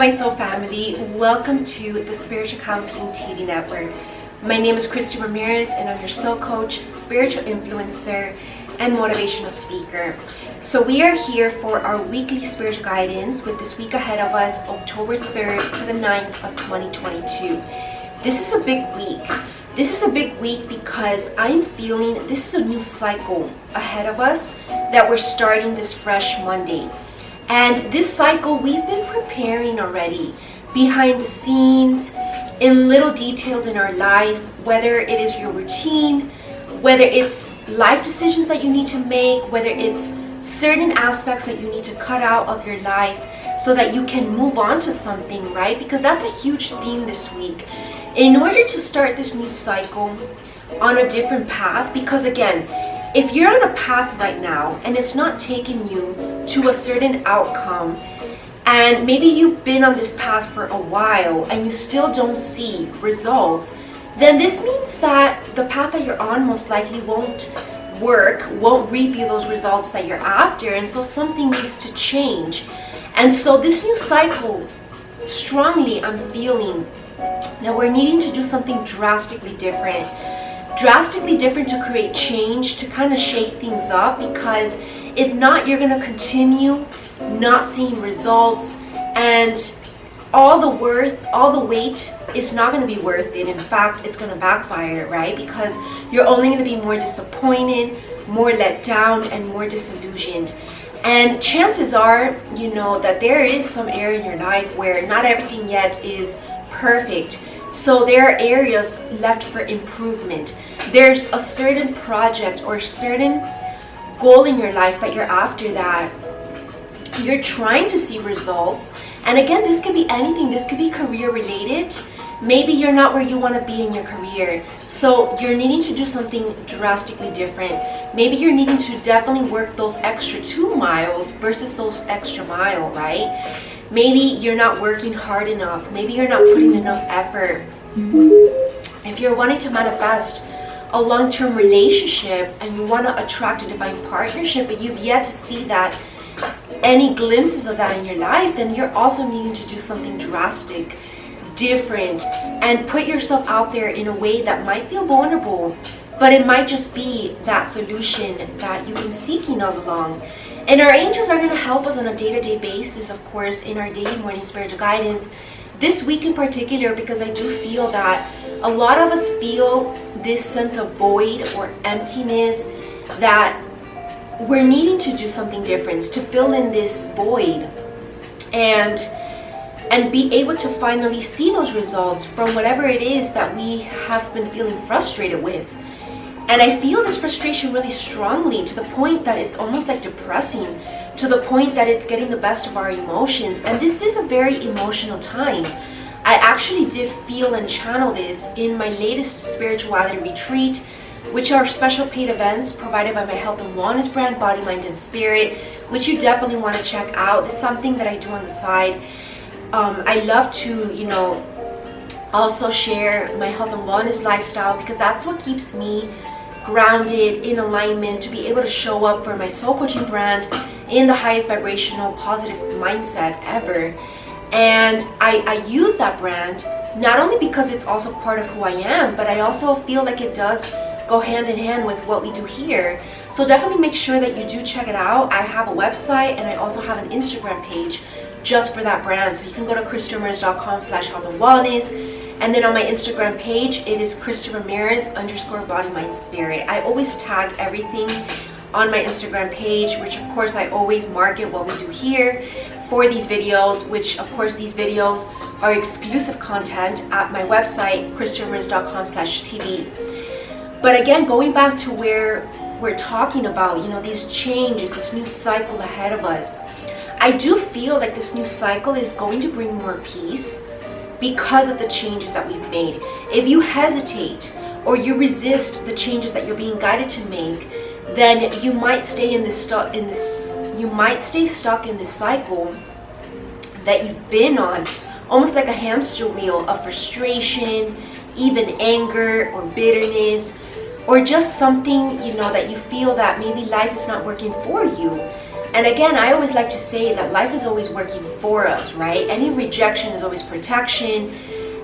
my soul family, welcome to the Spiritual Counseling TV network. My name is Christie Ramirez and I'm your soul coach, spiritual influencer, and motivational speaker. So we are here for our weekly spiritual guidance with this week ahead of us, October 3rd to the 9th of 2022. This is a big week. This is a big week because I'm feeling this is a new cycle ahead of us that we're starting this fresh Monday. And this cycle we've been preparing already behind the scenes, in little details in our life, whether it is your routine, whether it's life decisions that you need to make, whether it's certain aspects that you need to cut out of your life so that you can move on to something, right? Because that's a huge theme this week. In order to start this new cycle on a different path, because again, if you're on a path right now and it's not taking you to a certain outcome, and maybe you've been on this path for a while and you still don't see results, then this means that the path that you're on most likely won't work, won't reap you those results that you're after, and so something needs to change. And so this new cycle, strongly I'm feeling that we're needing to do something drastically different to create change, to kind of shake things up, because if not, you're going to continue not seeing results, and all the weight is not going to be worth it. In fact, it's going to backfire, right? Because you're only going to be more disappointed, more let down, and more disillusioned. And chances are, that there is some area in your life where not everything yet is perfect. So there are areas left for improvement. There's a certain project or certain goal in your life that you're after, that you're trying to see results. And again, this could be anything. This could be career related. Maybe you're not where you want to be in your career, so you're needing to do something drastically different. Maybe you're needing to definitely work those extra 2 miles versus those extra mile, right? Maybe you're not working hard enough. Maybe you're not putting enough effort. If you're wanting to manifest a long-term relationship and you want to attract a divine partnership, but you've yet to see that, any glimpses of that in your life, then you're also needing to do something drastic, different, and put yourself out there in a way that might feel vulnerable, but it might just be that solution that you've been seeking all along. And our angels are going to help us on a day-to-day basis, of course, in our daily morning spiritual guidance. This week in particular, because I do feel that a lot of us feel this sense of void or emptiness, that we're needing to do something different to fill in this void and be able to finally see those results from whatever it is that we have been feeling frustrated with. And I feel this frustration really strongly, to the point that it's almost like depressing, to the point that it's getting the best of our emotions. And this is a very emotional time. I actually did feel and channel this in my latest spirituality retreat, which are special paid events provided by my health and wellness brand, Body, Mind, and Spirit, which you definitely want to check out. It's something that I do on the side. I love to, also share my health and wellness lifestyle, because that's what keeps me grounded, in alignment, to be able to show up for my soul coaching brand in the highest vibrational positive mindset ever. And I use that brand not only because it's also part of who I am, but I also feel like it does go hand in hand with what we do here. So definitely make sure that you do check it out. I have a website and I also have an Instagram page just for that brand. So you can go to christieramirez.com/health and wellness. And then on my Instagram page, it is Christie Ramirez _body, mind, spirit. I always tag everything on my Instagram page, which of course I always market what we do here for these videos, which of course these videos are exclusive content at my website, christieramirez.com/TV. But again, going back to where we're talking about, these changes, this new cycle ahead of us, I do feel like this new cycle is going to bring more peace because of the changes that we've made. If you hesitate or you resist the changes that you're being guided to make, then you might stay stuck in this cycle that you've been on, almost like a hamster wheel of frustration, even anger or bitterness, or just something, that you feel that maybe life is not working for you. And again, I always like to say that life is always working for us, right? Any rejection is always protection.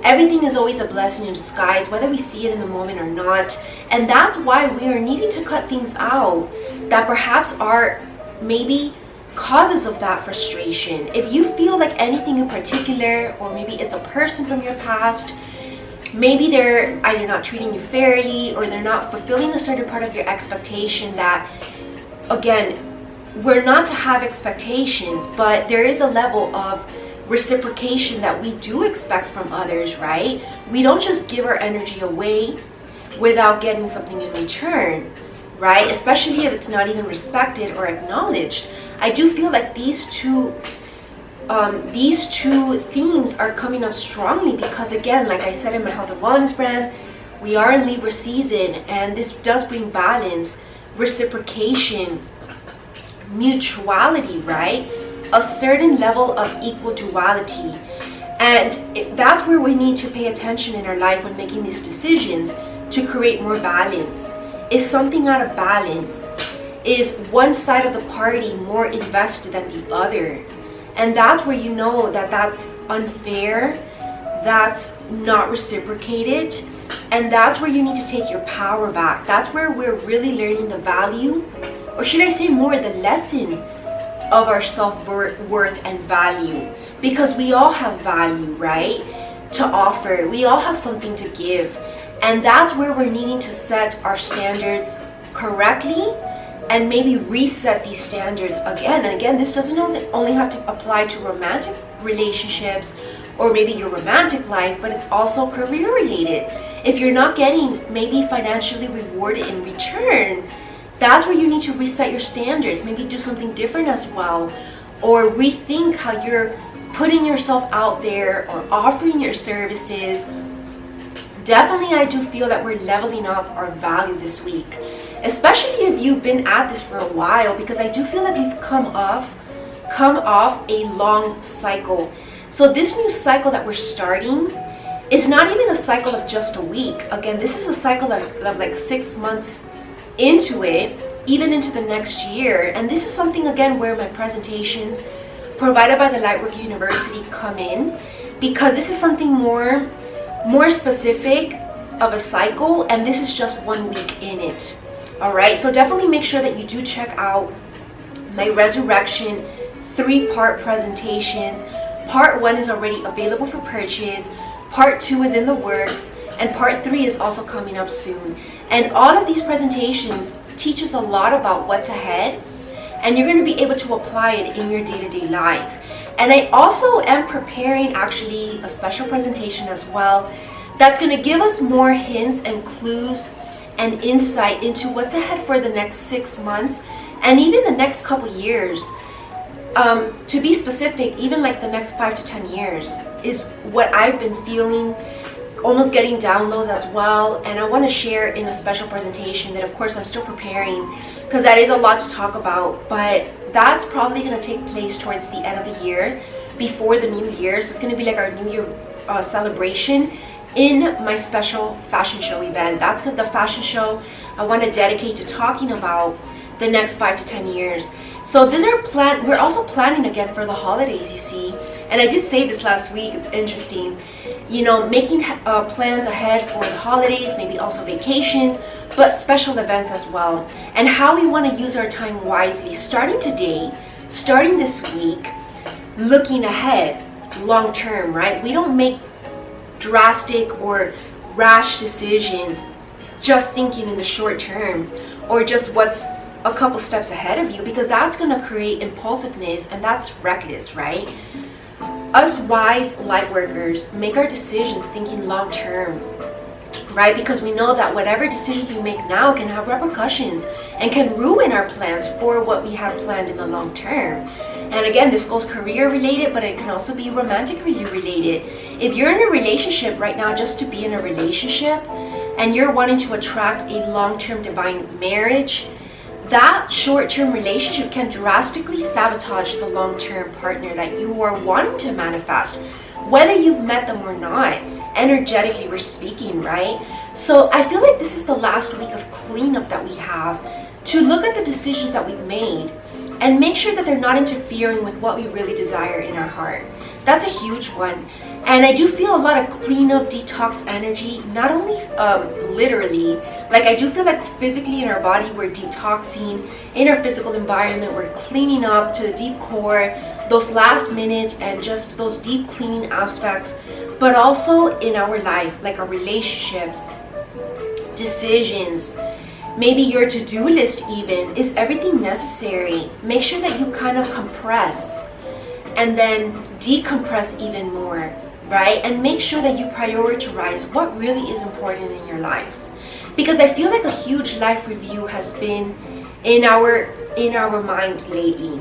Everything is always a blessing in disguise, whether we see it in the moment or not. And that's why we are needing to cut things out that perhaps are maybe causes of that frustration. If you feel like anything in particular, or maybe it's a person from your past, maybe they're either not treating you fairly or they're not fulfilling a certain part of your expectation that, again, we're not to have expectations, but there is a level of reciprocation that we do expect from others, right? We don't just give our energy away without getting something in return, right? Especially if it's not even respected or acknowledged. I do feel like these two themes are coming up strongly because, again, like I said in my health and wellness brand, we are in Libra season, and this does bring balance, reciprocation, mutuality, right? A certain level of equal duality. And that's where we need to pay attention in our life when making these decisions to create more balance. Is something out of balance? Is one side of the party more invested than the other? And that's where you know that that's unfair, that's not reciprocated, and that's where you need to take your power back. That's where we're really learning the value, or should I say more, the lesson of our self-worth and value. Because we all have value, right, to offer. We all have something to give. And that's where we're needing to set our standards correctly and maybe reset these standards again. And again, this doesn't only have to apply to romantic relationships or maybe your romantic life, but it's also career related. If you're not getting maybe financially rewarded in return, that's where you need to reset your standards, maybe do something different as well, or rethink how you're putting yourself out there or offering your services. Definitely, I do feel that we're leveling up our value this week, especially if you've been at this for a while, because I do feel that we've come off a long cycle. So this new cycle that we're starting is not even a cycle of just a week. Again, this is a cycle of like 6 months into it, even into the next year. And this is something, again, where my presentations provided by the Lightwork University come in, because this is something more specific of a cycle, and this is just 1 week in it. All right, so definitely make sure that you do check out my Resurrection 3-part presentations. Part 1 is already available for purchase, Part 2 is in the works, and Part 3 is also coming up soon. And all of these presentations teach us a lot about what's ahead, and you're going to be able to apply it in your day-to-day life. And I also am preparing actually a special presentation as well that's going to give us more hints and clues and insight into what's ahead for the next 6 months and even the next couple years. To be specific, even like the next 5 to 10 years is what I've been feeling, almost getting downloads as well. And I want to share in a special presentation that, of course, I'm still preparing, because that is a lot to talk about, but that's probably going to take place towards the end of the year, before the new year. So it's going to be like our new year celebration in my special fashion show event. That's the fashion show I want to dedicate to talking about the next 5 to 10 years. So these are we're also planning again for the holidays, you see. And I did say this last week, it's interesting, you know, making plans ahead for the holidays, maybe also vacations, but special events as well. And how we want to use our time wisely, starting today, starting this week, looking ahead, long term, right? We don't make drastic or rash decisions just thinking in the short term, or just what's a couple steps ahead of you, because that's going to create impulsiveness, and that's reckless, right? Us wise light workers make our decisions thinking long term, right? Because we know that whatever decisions we make now can have repercussions and can ruin our plans for what we have planned in the long term. And again, this goes career related, but it can also be romantically related. If you're in a relationship right now just to be in a relationship, and you're wanting to attract a long-term divine marriage, that short-term relationship can drastically sabotage the long-term partner that you are wanting to manifest, whether you've met them or not. Energetically, we're speaking, right? So I feel like this is the last week of cleanup that we have to look at the decisions that we've made, and make sure that they're not interfering with what we really desire in our heart. That's a huge one. And I do feel a lot of cleanup, detox energy, not only literally, like I do feel like physically in our body we're detoxing, in our physical environment we're cleaning up to the deep core, those last minute and just those deep cleaning aspects, but also in our life, like our relationships, decisions, maybe your to-do list even. Is everything necessary? Make sure that you kind of compress and then decompress even more, right? And make sure that you prioritize what really is important in your life. Because I feel like a huge life review has been in our mind lately.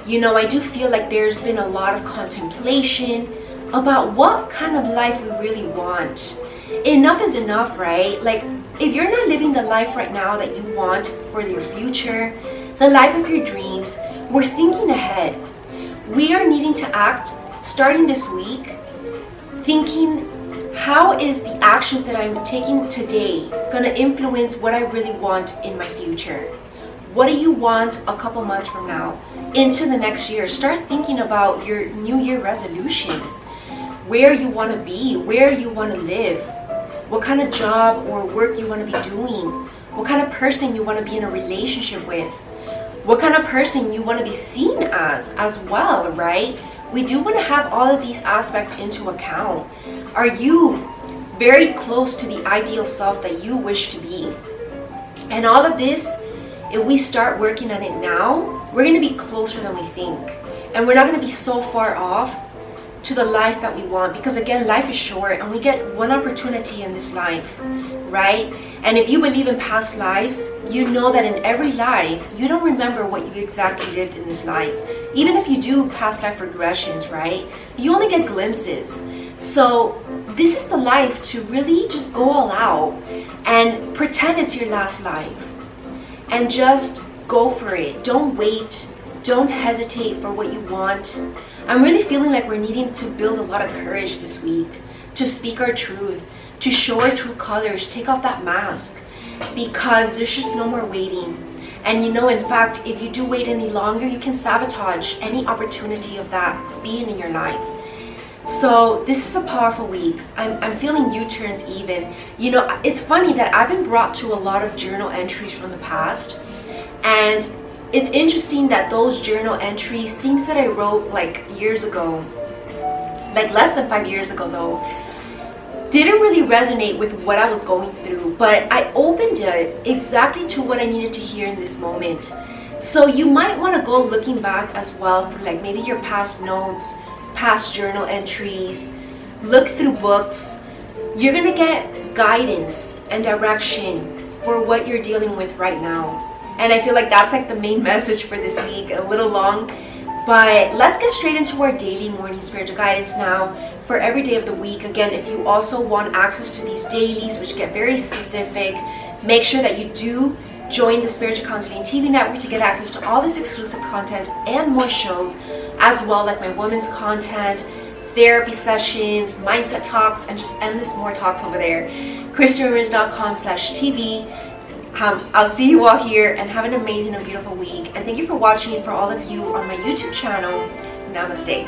You know, I do feel like there's been a lot of contemplation about what kind of life we really want. Enough is enough, right? Like, if you're not living the life right now that you want for your future, the life of your dreams, we're thinking ahead. We are needing to act starting this week, thinking, how is the actions that I'm taking today going to influence what I really want in my future? What do you want a couple months from now into the next year? Start thinking about your New Year resolutions, where you want to be, where you want to live, what kind of job or work you want to be doing, what kind of person you want to be in a relationship with, what kind of person you want to be seen as well, right? We do want to have all of these aspects into account. Are you very close to the ideal self that you wish to be? And all of this, if we start working on it now, we're going to be closer than we think. And we're not going to be so far off to the life that we want, because again, life is short and we get one opportunity in this life, right? And if you believe in past lives, you know that in every life you don't remember what you exactly lived in this life. Even if you do past life regressions, right, you only get glimpses. So this is the life to really just go all out and pretend it's your last life and just go for it. Don't wait. Don't hesitate for what you want. I'm really feeling like we're needing to build a lot of courage this week to speak our truth, to show our true colors, take off that mask, because there's just no more waiting. And you know, in fact, if you do wait any longer, you can sabotage any opportunity of that being in your life. So this is a powerful week. I'm feeling U-turns even. You know, it's funny that I've been brought to a lot of journal entries from the past, and it's interesting that those journal entries, things that I wrote like years ago, like less than 5 years ago though, didn't really resonate with what I was going through, but I opened it exactly to what I needed to hear in this moment. So you might want to go looking back as well for like maybe your past notes, past journal entries, look through books. You're gonna get guidance and direction for what you're dealing with right now. And I feel like that's like the main message for this week, a little long, but let's get straight into our daily morning spiritual guidance now for every day of the week. Again, if you also want access to these dailies, which get very specific, make sure that you do join the Spiritual Counseling TV network to get access to all this exclusive content and more shows, as well, like my women's content, therapy sessions, mindset talks, and just endless more talks over there. ChristieRamirez.com/TV. I'll see you all here, and have an amazing and beautiful week. And thank you for watching. For all of you on my YouTube channel, namaste.